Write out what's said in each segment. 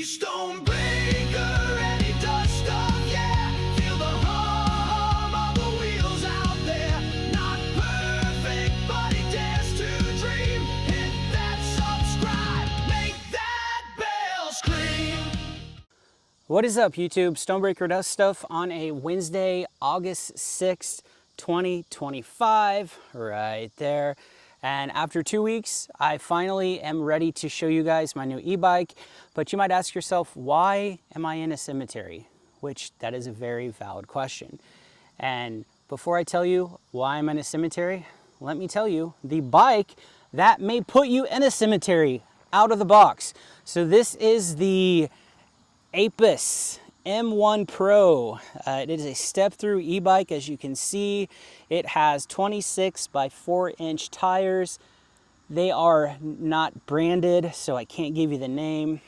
He's Stonebraker and he does stuff, yeah. Feel the hum of the wheels out there. Not perfect, but he dares to dream. Hit that subscribe, make that bell scream. What is up, YouTube? Stonebraker does stuff on a Wednesday, August 6th, 2025, right there. And after 2 weeks, I finally am ready to show you guys my new e-bike. But you might ask yourself, why am I in a cemetery? Which that is a very valid question. And before I tell you why I'm in a cemetery, let me tell you the bike that may put you in a cemetery out of the box. So this is the AIPAS M1 PRO. It is a step-through e-bike. As you can see, it has 26 by 4-inch tires. They are not branded, so I can't give you the name.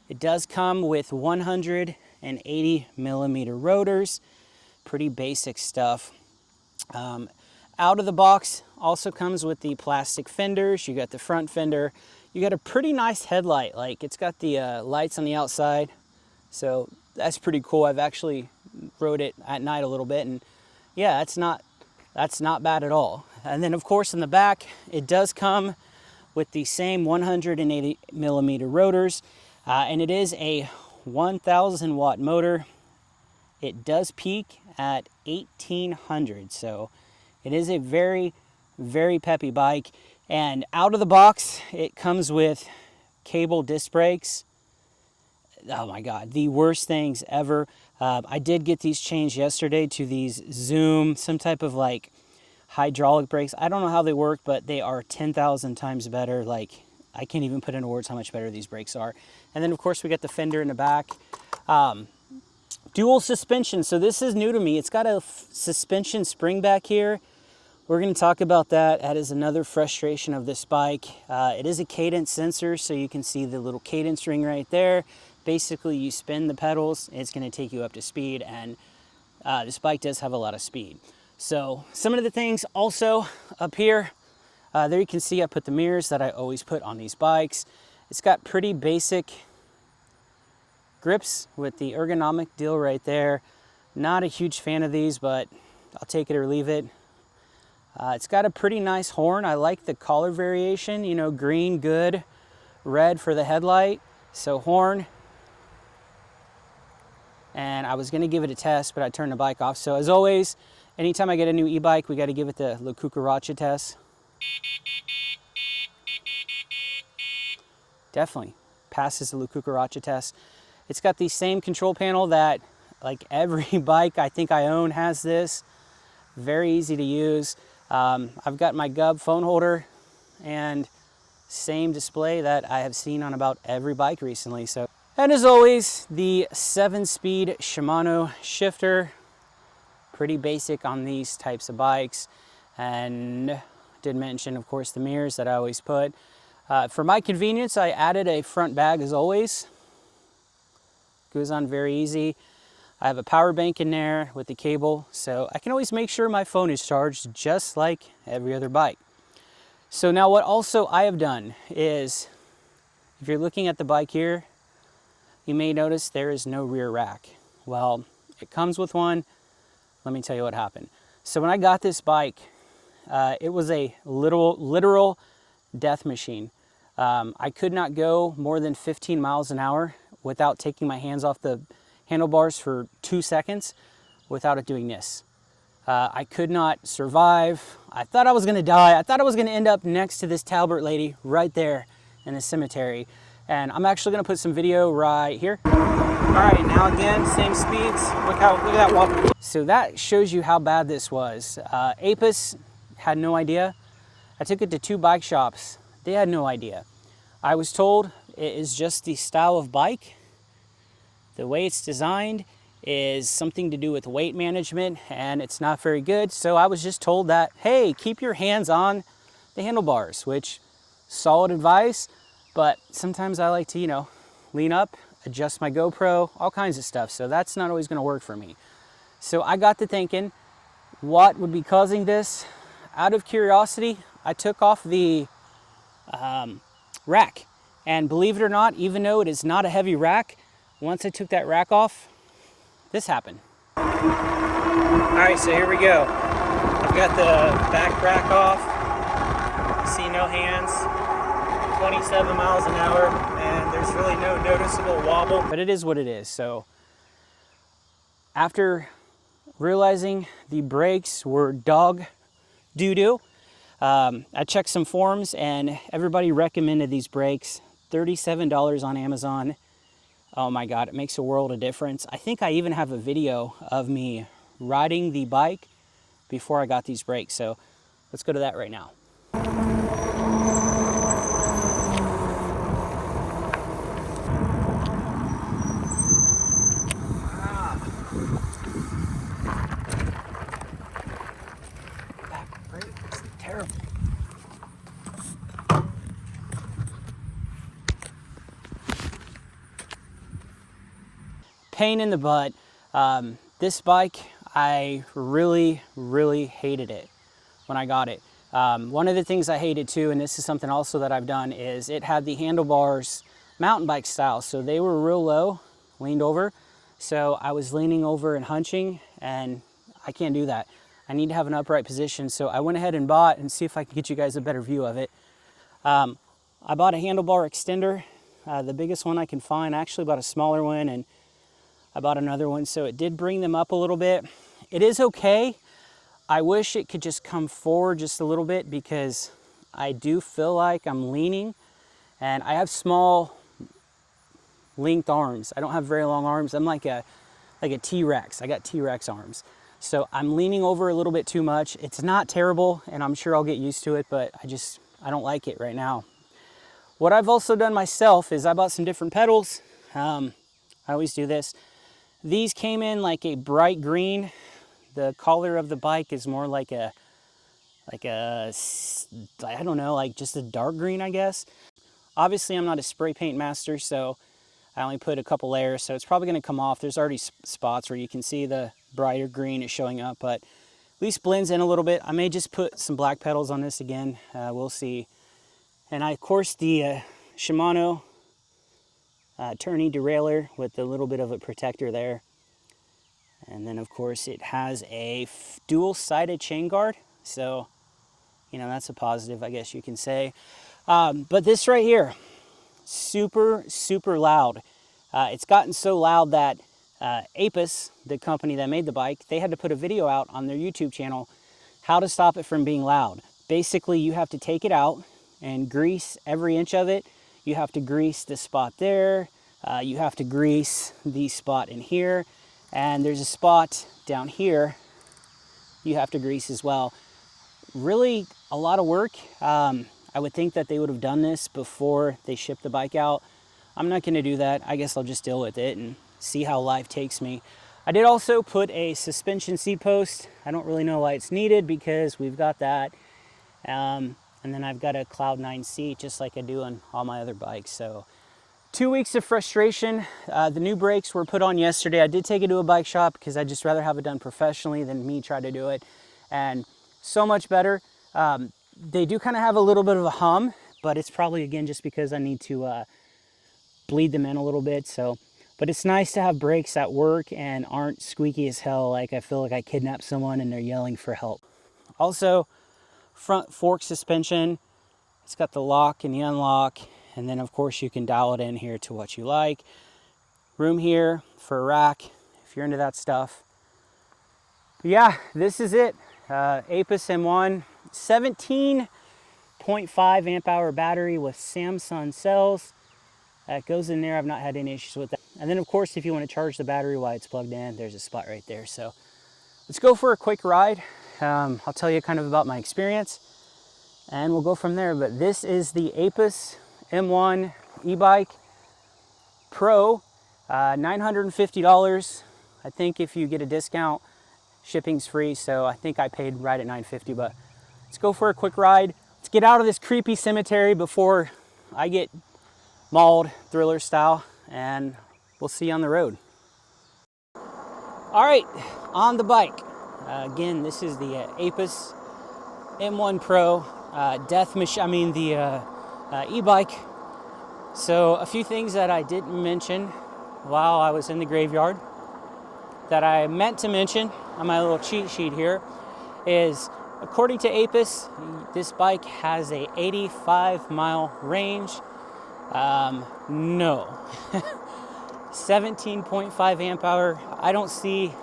It does come with 180 millimeter rotors. Pretty basic stuff. Out of the box also comes with the plastic fenders. You got the front fender. You got a pretty nice headlight. Like, it's got the lights on the outside. So that's pretty cool. I've actually rode it at night a little bit, and yeah, that's not bad at all. And then of course in the back, it does come with the same 180 millimeter rotors, and it is a 1,000 watt motor. It does peak at 1,800, so it is a very, very peppy bike. And out of the box, it comes with cable disc brakes. Oh my God, the worst things ever. I did get these changed yesterday to these Zoom, some type of like hydraulic brakes. I don't know how they work, but they are 10,000 times better. Like, I can't even put into words how much better these brakes are. And then of course we got the fender in the back. Dual suspension. So this is new to me. It's got a suspension spring back here. We're going to talk about that. That is another frustration of this bike. It is a cadence sensor, so you can see the little cadence ring right there. Basically, you spin the pedals, it's going to take you up to speed, and this bike does have a lot of speed. So some of the things also up here, there you can see I put the mirrors that I always put on these bikes. It's got pretty basic grips with the ergonomic deal right there. Not a huge fan of these, but I'll take it or leave it. It's got a pretty nice horn. I like the color variation, you know, green, good, red for the headlight. So horn. And I was gonna give it a test, but I turned the bike off. So as always, anytime I get a new e-bike, we gotta give it the La Cucaracha test. Definitely passes the La Cucaracha test. It's got the same control panel that like every bike I think I own has this. Very easy to use. I've got my Gub phone holder and same display that I have seen on about every bike recently. So, and as always, the 7-speed Shimano shifter, pretty basic on these types of bikes. And did mention, of course, the mirrors that I always put. For my convenience, I added a front bag as always. Goes on very easy. I have a power bank in there with the cable, so I can always make sure my phone is charged just like every other bike. So now what also I have done is, if you're looking at the bike here, you may notice there is no rear rack. Well, it comes with one. Let me tell you what happened. So when I got this bike, it was a literal death machine. I could not go more than 15 miles an hour without taking my hands off the handlebars for 2 seconds without it doing this. I could not survive. I thought I was gonna die. I thought I was gonna end up next to this Talbert lady right there in the cemetery. And I'm actually gonna put some video right here. All right, now again, same speeds. Look at that wobble. So that shows you how bad this was. AIPAS had no idea. I took it to 2 bike shops. They had no idea. I was told it is just the style of bike. The way it's designed is something to do with weight management, and it's not very good. So I was just told that, hey, keep your hands on the handlebars, which solid advice, but sometimes I like to, you know, lean up, adjust my GoPro, all kinds of stuff. So that's not always gonna work for me. So I got to thinking, what would be causing this? Out of curiosity, I took off the rack And believe it or not, even though it is not a heavy rack, once I took that rack off, this happened. All right, so here we go. I've got the back rack off. See, no hands, 27 miles an hour, and there's really no noticeable wobble, but it is what it is. So after realizing the brakes were dog doo-doo, I checked some forums and everybody recommended these brakes. $37 on Amazon. Oh my God, it makes a world of difference. I think I even have a video of me riding the bike before I got these brakes. So let's go to that right now. Back brake is terrible. Pain in the butt. This bike, I really hated it when I got it. One of the things I hated too, and this is something also that I've done, is it had the handlebars mountain bike style. So they were real low, leaned over. So I was leaning over and hunching, and I can't do that. I need to have an upright position. So I went ahead and bought, and see if I can get you guys a better view of it. I bought a handlebar extender, the biggest one I can find. I actually bought a smaller one, and I bought another one, so it did bring them up a little bit. It is okay. I wish it could just come forward just a little bit, because I do feel like I'm leaning, and I have small linked arms. I don't have very long arms. I'm like a T-Rex. I got T-Rex arms. So I'm leaning over a little bit too much. It's not terrible, and I'm sure I'll get used to it, but I don't like it right now. What I've also done myself is I bought some different pedals. I always do this. These came in like a bright green. The color of the bike is more like a, I don't know, like just a dark green, I guess. Obviously, I'm not a spray paint master, so I only put a couple layers, so it's probably gonna come off. There's already spots where you can see the brighter green is showing up, but at least blends in a little bit. I may just put some black pedals on this again. We'll see. And of course, the Shimano tourney derailleur with a little bit of a protector there. And then of course it has a dual-sided chain guard. So, you know, that's a positive, I guess you can say. But this right here, super loud. It's gotten so loud that AIPAS, the company that made the bike, they had to put a video out on their YouTube channel, how to stop it from being loud. Basically, you have to take it out and grease every inch of it. You have to grease the spot there. You have to grease the spot in here. And there's a spot down here you have to grease as well. Really a lot of work. I would think that they would have done this before they shipped the bike out. I'm not going to do that. I guess I'll just deal with it and see how life takes me. I did also put a suspension seat post. I don't really know why it's needed, because we've got that. And then I've got a Cloud 9 seat, just like I do on all my other bikes. So 2 weeks of frustration. The new brakes were put on yesterday. I did take it to a bike shop because I'd just rather have it done professionally than me try to do it. And so much better. They do kind of have a little bit of a hum, but it's probably, again, just because I need to bleed them in a little bit. So, but it's nice to have brakes that work and aren't squeaky as hell, like I feel like I kidnapped someone and they're yelling for help. Also, front fork suspension. It's got the lock and the unlock, and then of course you can dial it in here to what you like. Room here for a rack if you're into that stuff. But yeah, this is it. AIPAS M1, 17.5 amp hour battery with Samsung cells. That goes in there. I've not had any issues with that. And then of course, if you want to charge the battery while it's plugged in, there's a spot right there. So let's go for a quick ride. I'll tell you kind of about my experience and we'll go from there. But this is the AIPAS M1 EBIKE Pro, $950. I think if you get a discount, shipping's free. So I think I paid right at $950, but let's go for a quick ride. Let's get out of this creepy cemetery before I get mauled Thriller style, and we'll see you on the road. All right, on the bike. Again, this is the AIPAS M1 Pro death machine. I mean the e-bike So a few things that I didn't mention while I was in the graveyard that I meant to mention on my little cheat sheet here is, according to AIPAS, this bike has a 85-mile range. No. 17.5 amp hour. I don't see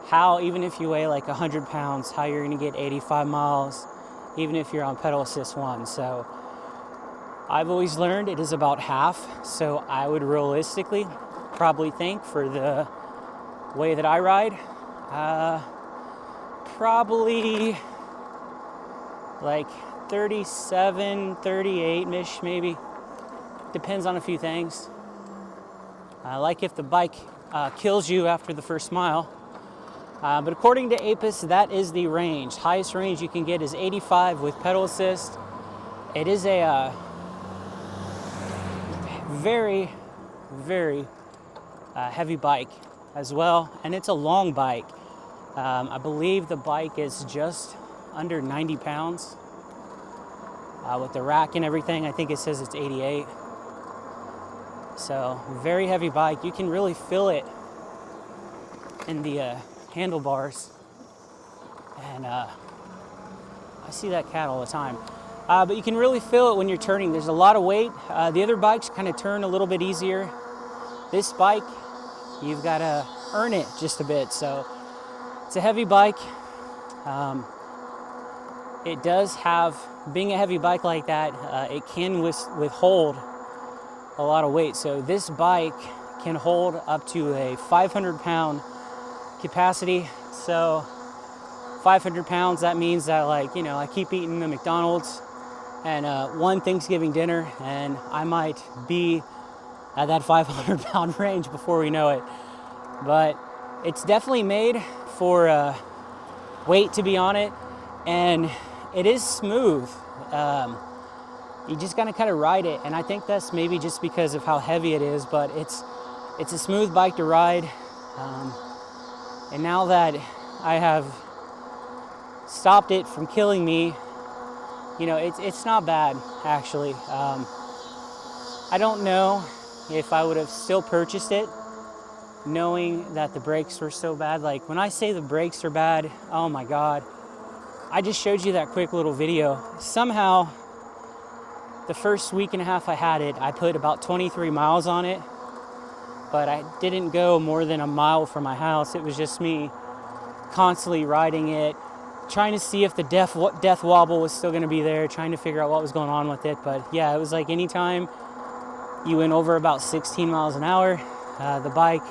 how, even if you weigh like 100 pounds, how you're going to get 85 miles, even if you're on pedal assist 1. So I've always learned it is about half. So I would realistically probably think, for the way that I ride, probably like 37, 38-ish maybe. Depends on a few things. Like if the bike kills you after the first mile. But according to AIPAS, that is the range. Highest range you can get is 85 with pedal assist. It is a very, very heavy bike as well, and it's a long bike. I believe the bike is just under 90 pounds. With the rack and everything, I think it says it's 88. So, very heavy bike. You can really feel it in the handlebars. And I see that cat all the time. But you can really feel it when you're turning. There's a lot of weight. The other bikes kind of turn a little bit easier. This bike, you've got to earn it just a bit. So, it's a heavy bike. It does have, being a heavy bike like that, it can withhold a lot of weight. So this bike can hold up to a 500-pound capacity. So 500 pounds, that means that, like, you know, I keep eating the McDonald's and one Thanksgiving dinner, and I might be at that 500-pound range before we know it. But it's definitely made for weight to be on it, and it is smooth. You just gotta kind of ride it, and I think that's maybe just because of how heavy it is, but it's a smooth bike to ride. And now that I have stopped it from killing me, you know, it's not bad, actually. I don't know if I would have still purchased it knowing that the brakes were so bad. Like, when I say the brakes are bad, oh my God. I just showed you that quick little video. Somehow, the first week and a half I had it, I put about 23 miles on it, but I didn't go more than a mile from my house. It was just me constantly riding it, trying to see if the death wobble was still going to be there, trying to figure out what was going on with it. But yeah, it was like anytime you went over about 16 miles an hour, the bike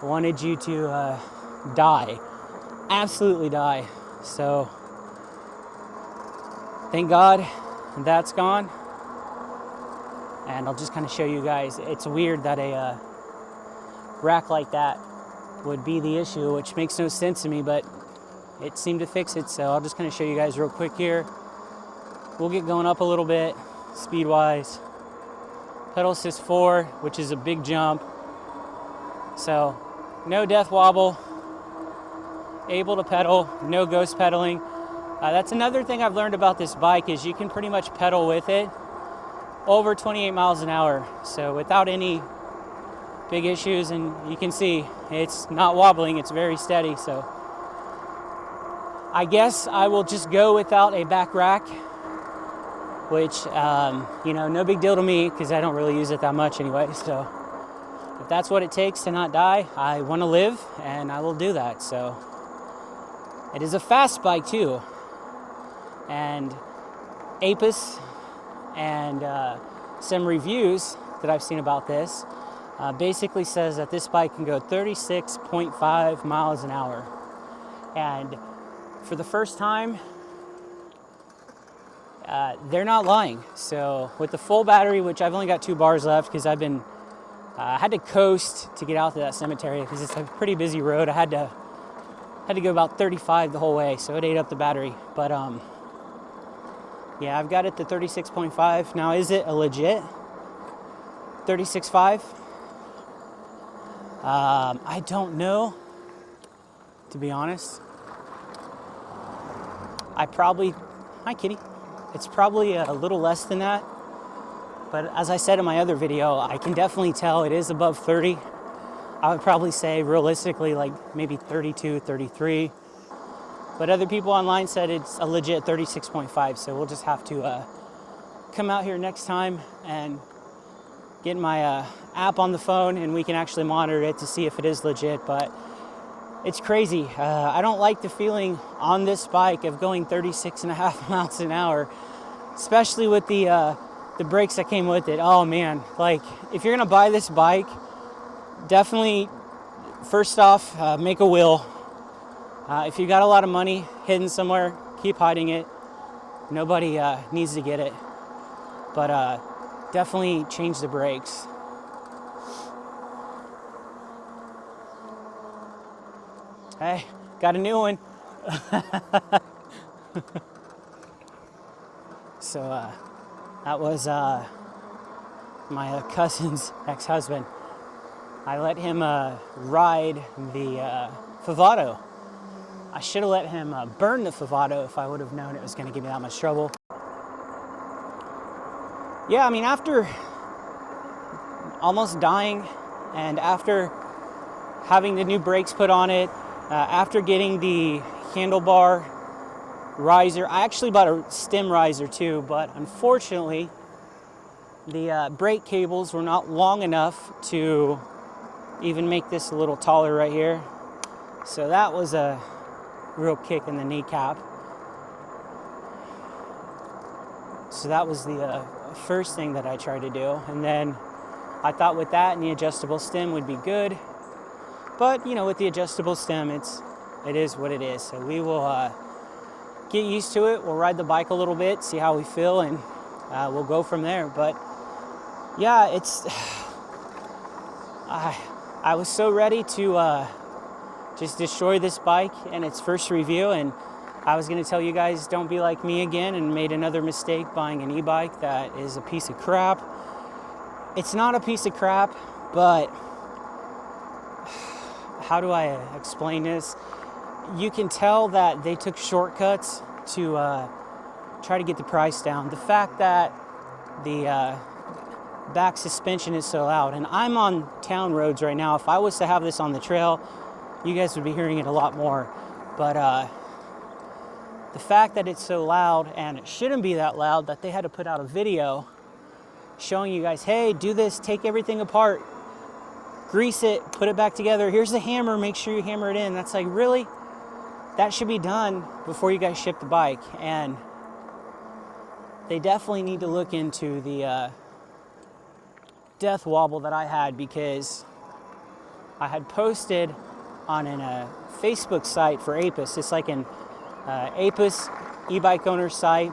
wanted you to die, absolutely die. So thank God that's gone. And I'll just kind of show you guys. It's weird that a rack like that would be the issue, which makes no sense to me, but it seemed to fix it. So I'll just kind of show you guys real quick here. We'll get going up a little bit speed wise. Pedal assist 4, which is a big jump. So no death wobble, able to pedal, no ghost pedaling. That's another thing I've learned about this bike, is you can pretty much pedal with it over 28 miles an hour. So without any big issues, and you can see it's not wobbling, it's very steady. So I guess I will just go without a back rack, which, you know, no big deal to me because I don't really use it that much anyway. So if that's what it takes to not die, I want to live, and I will do that. So it is a fast bike too. And AIPAS and some reviews that I've seen about this basically says that this bike can go 36.5 miles an hour. And for the first time, they're not lying. So with the full battery, which I've only got 2 bars left because I've been had to coast to get out to that cemetery because it's a pretty busy road. I had to go about 35 the whole way, so it ate up the battery. But yeah, I've got it to 36.5. Now, is it a legit 36.5? I don't know, to be honest. Hi, kitty. It's probably a little less than that. But as I said in my other video, I can definitely tell it is above 30. I would probably say realistically like maybe 32, 33. But other people online said it's a legit 36.5, so we'll just have to come out here next time and get my app on the phone and we can actually monitor it to see if it is legit. But it's crazy. I don't like the feeling on this bike of going 36.5 miles an hour, especially with the brakes that came with it. Oh man, like if you're gonna buy this bike, definitely first off, make a will. If you got a lot of money hidden somewhere, keep hiding it. Nobody needs to get it. But definitely change the brakes. Hey, got a new one. So that was my cousin's ex-husband. I let him ride the Favado. I should have let him burn the Favado if I would have known it was going to give me that much trouble. Yeah, I mean, after almost dying and after having the new brakes put on it, after getting the handlebar riser, I actually bought a stem riser too, but unfortunately the brake cables were not long enough to even make this a little taller right here. So that was a real kick in the kneecap. So that was the first thing that I tried to do. And then I thought with that and the adjustable stem would be good. But, you know, with the adjustable stem, it is what it is. So we will get used to it. We'll ride the bike a little bit, see how we feel, and we'll go from there. But yeah, I was so ready to just destroy this bike in its first review, and I was going to tell you guys don't be like me again and made another mistake buying an e-bike that is a piece of crap. It's not a piece of crap, but how do I explain this? You can tell that they took shortcuts to try to get the price down. The fact that the back suspension is so loud, and I'm on town roads right now. If I was to have this on the trail, you guys would be hearing it a lot more. But the fact that it's so loud, and it shouldn't be that loud, that they had to put out a video showing you guys, hey, do this, take everything apart, grease it, put it back together, here's the hammer, make sure you hammer it in. That's like, really? That should be done before you guys ship the bike. And they definitely need to look into the death wobble that I had, because I had posted on a Facebook site for AIPAS. It's like an AIPAS e-bike owner site,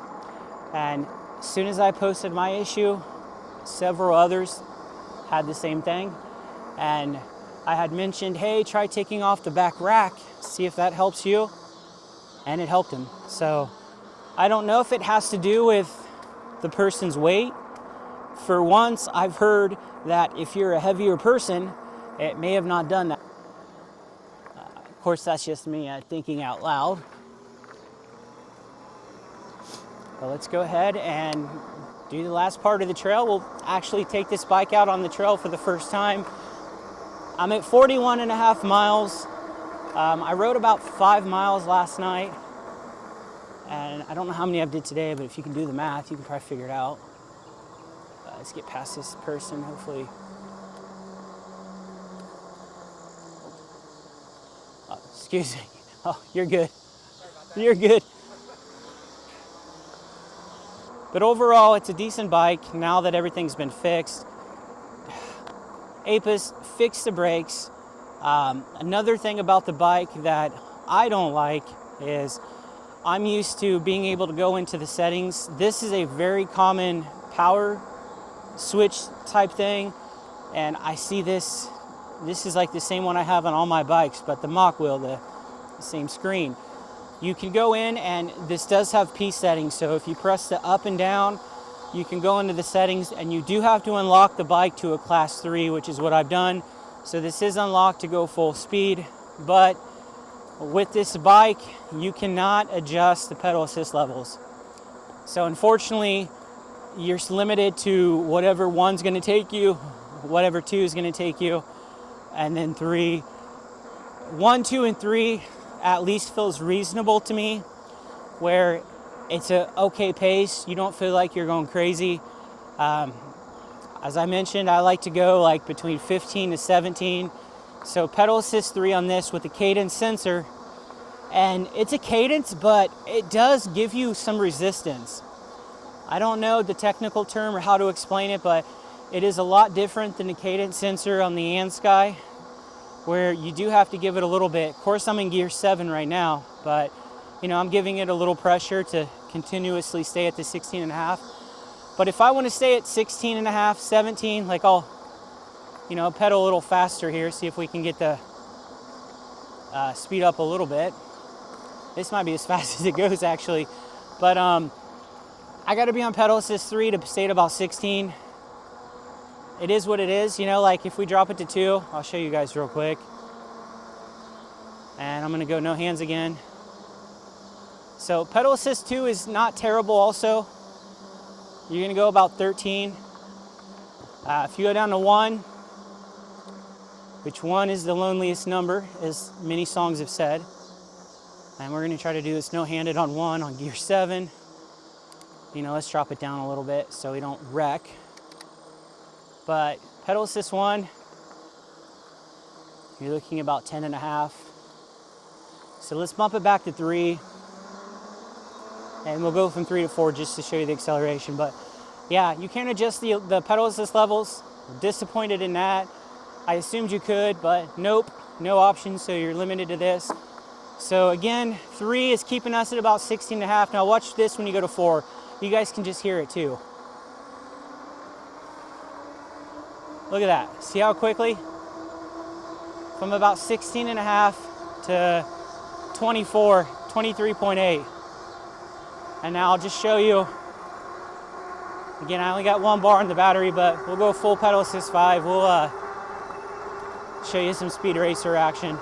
and as soon as I posted my issue, several others had the same thing. And I had mentioned, hey, try taking off the back rack, see if that helps you, and it helped him. So I don't know if it has to do with the person's weight. For once, I've heard that if you're a heavier person, it may have not done that. Of course, that's just me thinking out loud. But let's go ahead and do the last part of the trail. We'll actually take this bike out on the trail for the first time. I'm at 41.5 miles. I rode about 5 miles last night, and I don't know how many I did today, but if you can do the math, you can probably figure it out. Let's get past this person, hopefully. Oh, excuse me. Oh, you're good. You're good. But overall, it's a decent bike now that everything's been fixed. AIPAS fixed the brakes. Another thing about the bike that I don't like is I'm used to being able to go into the settings. This is a very common power switch type thing, and I see this is like the same one I have on all my bikes, but the mock wheel, the same screen. You can go in, and this does have P settings, so if you press the up and down, you can go into the settings, and you do have to unlock the bike to a class 3, which is what I've done. So this is unlocked to go full speed, but with this bike, you cannot adjust the pedal assist levels. So unfortunately, you're limited to whatever one's going to take you, whatever two is going to take you, and then three. 1, 2, and 3 at least feels reasonable to me, where it's a okay pace. You don't feel like you're going crazy. As I mentioned, I like to go like between 15 to 17. So pedal assist 3 on this with the cadence sensor, and it's a cadence, but it does give you some resistance. I don't know the technical term or how to explain it, but it is a lot different than the cadence sensor on the ANSky, where you do have to give it a little bit. Of course, I'm in gear 7 right now, but I'm giving it a little pressure to continuously stay at the 16.5. But if I want to stay at 16.5, 17, like I'll, pedal a little faster here, see if we can get the speed up a little bit. This might be as fast as it goes actually, but I got to be on pedal assist 3 to stay at about 16. It is what it is, like if we drop it to 2, I'll show you guys real quick. And I'm gonna go no hands again. So pedal assist 2 is not terrible also. You're gonna go about 13. If you go down to 1, which 1 is the loneliest number, as many songs have said. And we're gonna try to do this no-handed on 1 on gear 7. Let's drop it down a little bit so we don't wreck. But pedal assist 1, you're looking about 10.5. So let's bump it back to 3. And we'll go from 3 to 4 just to show you the acceleration. But yeah, you can adjust the pedal assist levels. I'm disappointed in that. I assumed you could, but nope, no option, so you're limited to this. So again, 3 is keeping us at about 16.5. Now watch this when you go to 4. You guys can just hear it too. Look at that. See how quickly? From about 16.5 to 24, 23.8. And now I'll just show you. Again, I only got 1 bar in the battery, but we'll go full pedal assist 5. We'll show you some speed racer action.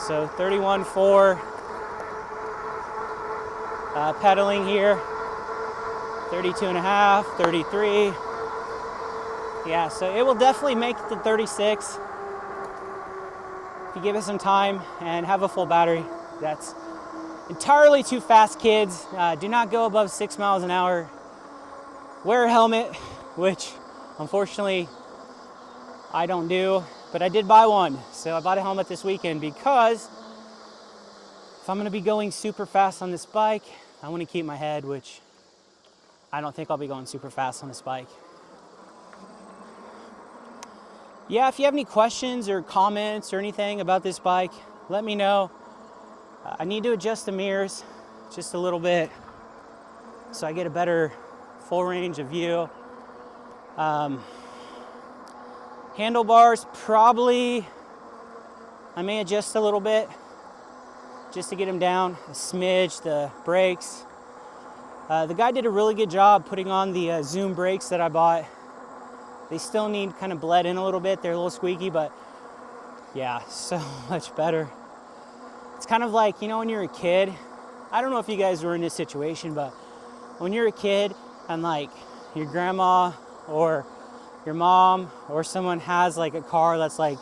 So 31.4. Pedaling here, 32.5, 33. Yeah, so it will definitely make it to 36 if you give it some time and have a full battery. That's entirely too fast, kids. Do not go above 6 miles an hour. Wear a helmet, which unfortunately I don't do, but I did buy one. So I bought a helmet this weekend because if I'm gonna be going super fast on this bike, I want to keep my head, which I don't think I'll be going super fast on this bike. Yeah, if you have any questions or comments or anything about this bike, let me know. I need to adjust the mirrors just a little bit so I get a better full range of view. Handlebars, probably I may adjust a little bit just to get them down a smidge. The brakes, the guy did a really good job putting on the Zoom brakes that I bought. They still need kind of bled in a little bit. They're a little squeaky, but yeah, so much better. It's kind of like, when you're a kid, I don't know if you guys were in this situation, but when you're a kid and like your grandma or your mom or someone has like a car that's like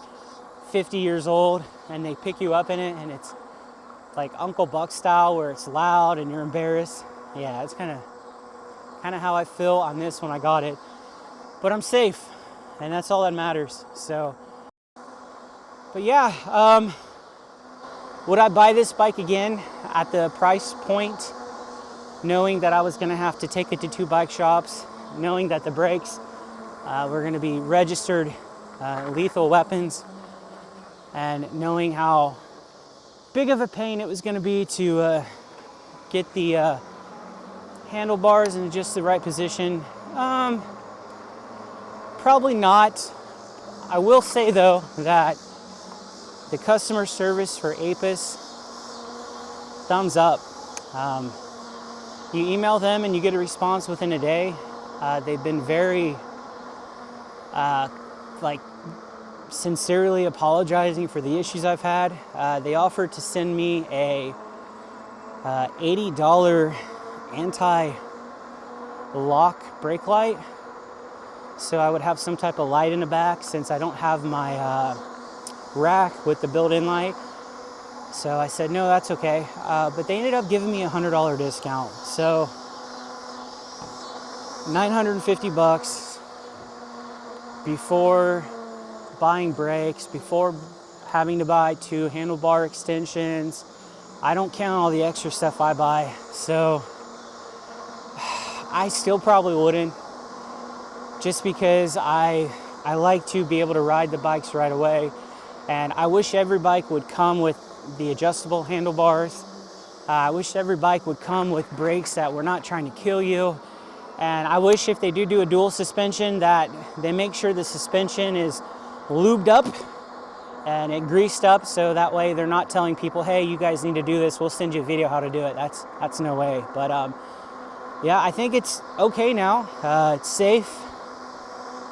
50 years old and they pick you up in it and it's like Uncle Buck style where it's loud and you're embarrassed. Yeah, it's kind of how I feel on this when I got it. But I'm safe, and that's all that matters. So, but yeah, would I buy this bike again at the price point, knowing that I was gonna have to take it to 2 bike shops, knowing that the brakes were gonna be registered lethal weapons, and knowing how big of a pain it was going to be to get the handlebars in just the right position? Probably not. I will say though that the customer service for AIPAS, thumbs up. You email them and you get a response within a day. They've been very sincerely apologizing for the issues I've had. They offered to send me a $80 anti-lock brake light. So I would have some type of light in the back since I don't have my rack with the built-in light. So I said, no, that's okay. But they ended up giving me a $100 discount. So $950 before buying brakes, before having to buy 2 handlebar extensions. I don't count all the extra stuff I buy. So I still probably wouldn't, just because I like to be able to ride the bikes right away. And I wish every bike would come with the adjustable handlebars. I wish every bike would come with brakes that were not trying to kill you. And I wish if they do a dual suspension that they make sure the suspension is lubed up and it greased up, so that way they're not telling people, hey, you guys need to do this, we'll send you a video how to do it. That's no way. But yeah, I think it's okay now. It's safe.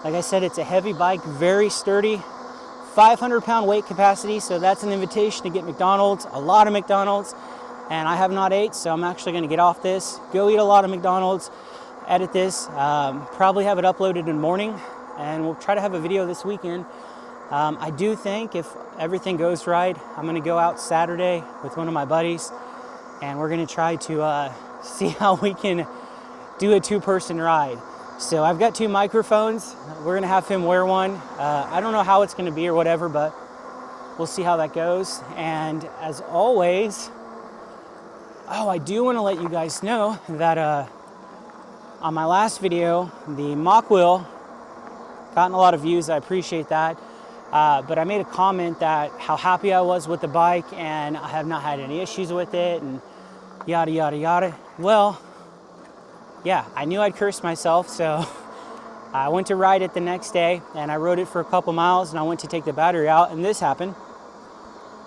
Like I said, it's a heavy bike, very sturdy, 500-pound weight capacity, so that's an invitation to get McDonald's, a lot of McDonald's. And I have not ate, so I'm actually gonna get off this, go eat a lot of McDonald's, edit this, probably have it uploaded in the morning, and we'll try to have a video this weekend. I do think if everything goes right, I'm gonna go out Saturday with one of my buddies, and we're gonna try to see how we can do a 2-person ride. So I've got 2 microphones. We're gonna have him wear one. I don't know how it's gonna be or whatever, but we'll see how that goes. And as always, I do wanna let you guys know that on my last video, the mock wheel, gotten a lot of views, I appreciate that. But I made a comment that how happy I was with the bike and I have not had any issues with it and yada, yada, yada. Well, yeah, I knew I'd cursed myself, so I went to ride it the next day and I rode it for a couple miles and I went to take the battery out and this happened.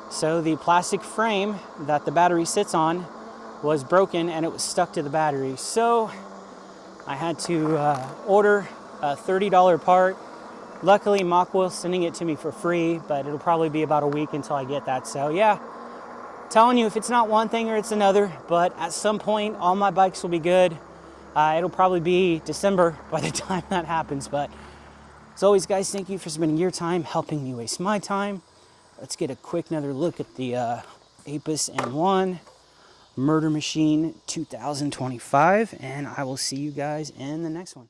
So the plastic frame that the battery sits on was broken and it was stuck to the battery. So I had to order a $30 part. Luckily, Mockwell's sending it to me for free, but it'll probably be about a week until I get that. So yeah, telling you, if it's not one thing or it's another, but at some point, all my bikes will be good. It'll probably be December by the time that happens. But as always, guys, thank you for spending your time helping me waste my time. Let's get a quick another look at the AIPAS M1 Murder Machine 2025, and I will see you guys in the next one.